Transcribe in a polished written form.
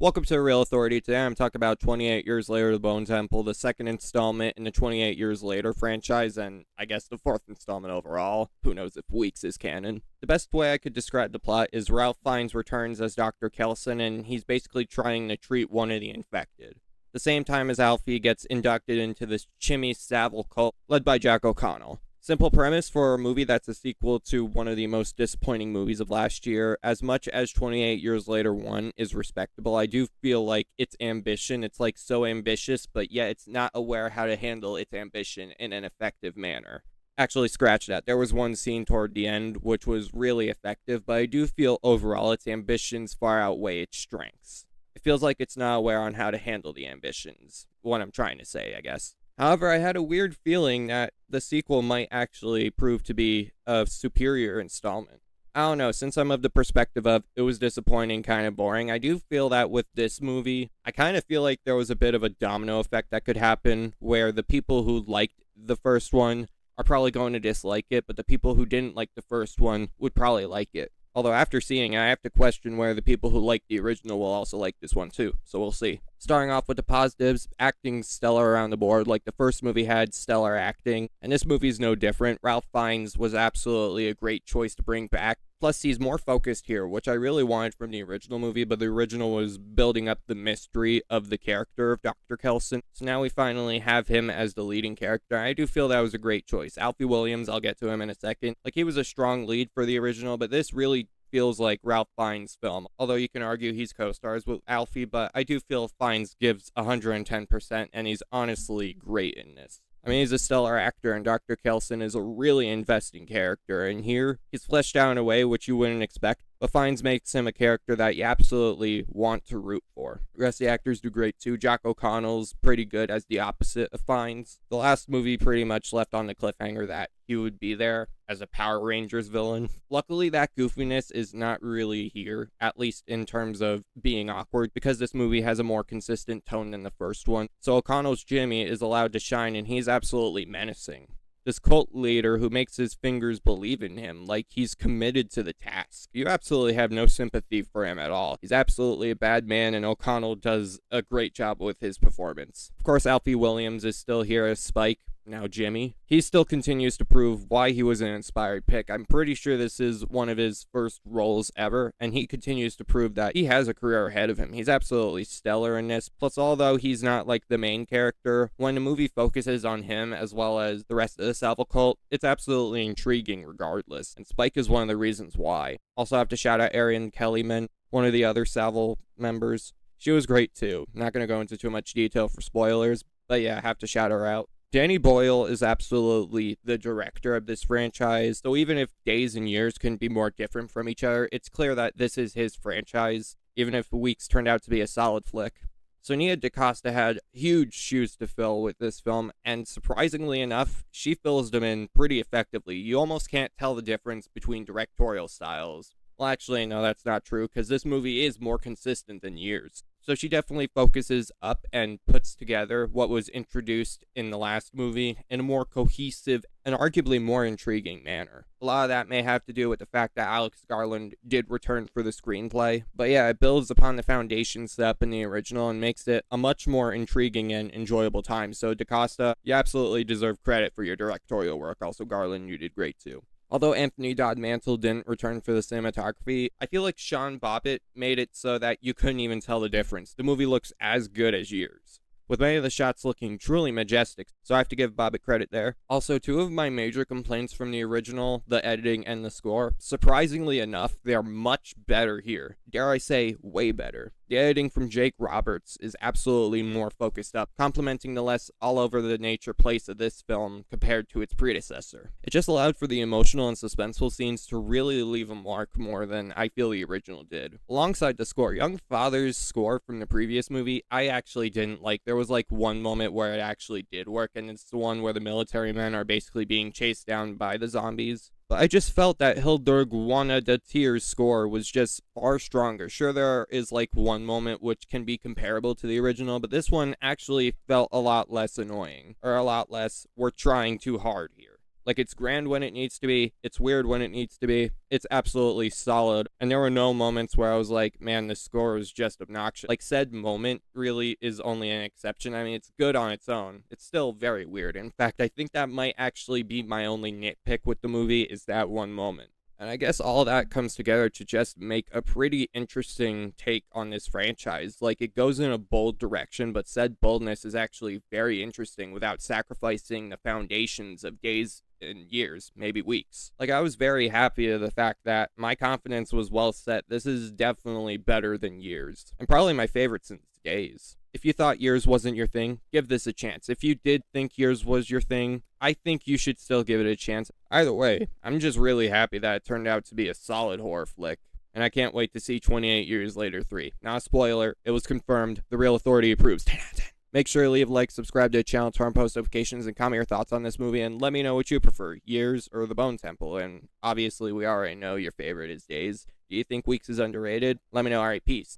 Welcome to the Real Authority. Today I'm talking about 28 Years Later, The Bone Temple, the second installment in the 28 Years Later franchise, and I guess the fourth installment overall. Who knows if Weeks is canon. The best way I could describe the plot is Ralph Fiennes returns as Dr. Kelson, and he's basically trying to treat one of the infected. The same time as Alfie gets inducted into this Chimmy Savile cult led by Jack O'Connell. Simple premise for a movie that's a sequel to one of the most disappointing movies of last year. As much as 28 Years Later 1 is respectable, I do feel like its ambition, it's like so ambitious, but yet it's not aware how to handle its ambition in an effective manner. Actually, scratch that. There was one scene toward the end which was really effective, but I do feel overall its ambitions far outweigh its strengths. It feels like it's not aware on how to handle the ambitions. What I'm trying to say, I guess. However, I had a weird feeling that the sequel might actually prove to be a superior installment. I don't know, since I'm of the perspective of it was disappointing, kind of boring, I do feel that with this movie, I kind of feel like there was a bit of a domino effect that could happen where the people who liked the first one are probably going to dislike it, but the people who didn't like the first one would probably like it. Although after seeing it, I have to question whether the people who like the original will also like this one too, so we'll see. Starting off with the positives, acting's stellar around the board, like the first movie had stellar acting, and this movie's no different. Ralph Fiennes was absolutely a great choice to bring back. Plus, he's more focused here, which I really wanted from the original movie, but the original was building up the mystery of the character of Dr. Kelson. So now we finally have him as the leading character. I do feel that was a great choice. Alfie Williams, I'll get to him in a second. Like, he was a strong lead for the original, but this really feels like Ralph Fiennes' film. Although you can argue he's co-stars with Alfie, but I do feel Fiennes gives 110%, and he's honestly great in this. I mean, he's a stellar actor, and Dr. Kelson is a really investing character, and here, he's fleshed out in a way which you wouldn't expect, but Fiennes makes him a character that you absolutely want to root for. The rest of the actors do great too. Jack O'Connell's pretty good as the opposite of Fiennes. The last movie pretty much left on the cliffhanger that he would be there as a Power Rangers villain. Luckily, that goofiness is not really here, at least in terms of being awkward, because this movie has a more consistent tone than the first one. So O'Connell's Jimmy is allowed to shine, and he's absolutely menacing. This cult leader who makes his fingers believe in him, like he's committed to the task. You absolutely have no sympathy for him at all. He's absolutely a bad man, and O'Connell does a great job with his performance. Of course, Alfie Williams is still here as Spike, now Jimmy. He still continues to prove why he was an inspired pick. I'm pretty sure this is one of his first roles ever, and he continues to prove that he has a career ahead of him. He's absolutely stellar in this. Plus, although he's not like the main character, when the movie focuses on him as well as the rest of the Savile cult, it's absolutely intriguing regardless, and Spike is one of the reasons why. Also have to shout out Arian Kellyman, one of the other Savile members. She was great too. Not going to go into too much detail for spoilers, but yeah, I have to shout her out. Danny Boyle is absolutely the director of this franchise, so even if days and years couldn't be more different from each other, it's clear that this is his franchise, even if Weeks turned out to be a solid flick. So Nia DaCosta had huge shoes to fill with this film, and surprisingly enough, she fills them in pretty effectively. You almost can't tell the difference between directorial styles. Well, actually, no, that's not true, because this movie is more consistent than Years. So she definitely focuses up and puts together what was introduced in the last movie in a more cohesive and arguably more intriguing manner. A lot of that may have to do with the fact that Alex Garland did return for the screenplay, but yeah, it builds upon the foundation set up in the original and makes it a much more intriguing and enjoyable time. So DaCosta, you absolutely deserve credit for your directorial work. Also, Garland, you did great too. Although Anthony Dodd Mantle didn't return for the cinematography, I feel like Sean Bobbitt made it so that you couldn't even tell the difference. The movie looks as good as Years, with many of the shots looking truly majestic, so I have to give Bobbitt credit there. Also, two of my major complaints from the original, the editing and the score, surprisingly enough, they are much better here. Dare I say, way better. The editing from Jake Roberts is absolutely more focused up, complementing the less all-over-the-nature place of this film compared to its predecessor. It just allowed for the emotional and suspenseful scenes to really leave a mark more than I feel the original did. Alongside the score, Young Father's score from the previous movie, I actually didn't like. There was like one moment where it actually did work, and it's the one where the military men are basically being chased down by the zombies. But I just felt that Hildur Guðnadóttir's score was just far stronger. Sure, there is like one moment which can be comparable to the original, but this one actually felt a lot less annoying, or a lot less, we're trying too hard here. Like, it's grand when it needs to be, it's weird when it needs to be, it's absolutely solid, and there were no moments where I was like, man, this score is just obnoxious. Like, said moment really is only an exception. I mean, it's good on its own. It's still very weird. In fact, I think that might actually be my only nitpick with the movie, is that one moment. And I guess all that comes together to just make a pretty interesting take on this franchise. Like, it goes in a bold direction, but said boldness is actually very interesting without sacrificing the foundations of days and years, maybe weeks. Like, I was very happy to the fact that my confidence was well set. This is definitely better than Years, and probably my favorite since Days. If you thought Years wasn't your thing, give this a chance. If you did think Years was your thing, I think you should still give it a chance. Either way, I'm just really happy that it turned out to be a solid horror flick. And I can't wait to see 28 Years Later 3. Not a spoiler, it was confirmed. The Real Authority approves. 10 out of 10. Make sure to leave a like, subscribe to the channel, turn on post notifications, and comment your thoughts on this movie, and let me know what you prefer, Years or The Bone Temple. And obviously, we already know your favorite is Days. Do you think Weeks is underrated? Let me know. Alright, peace.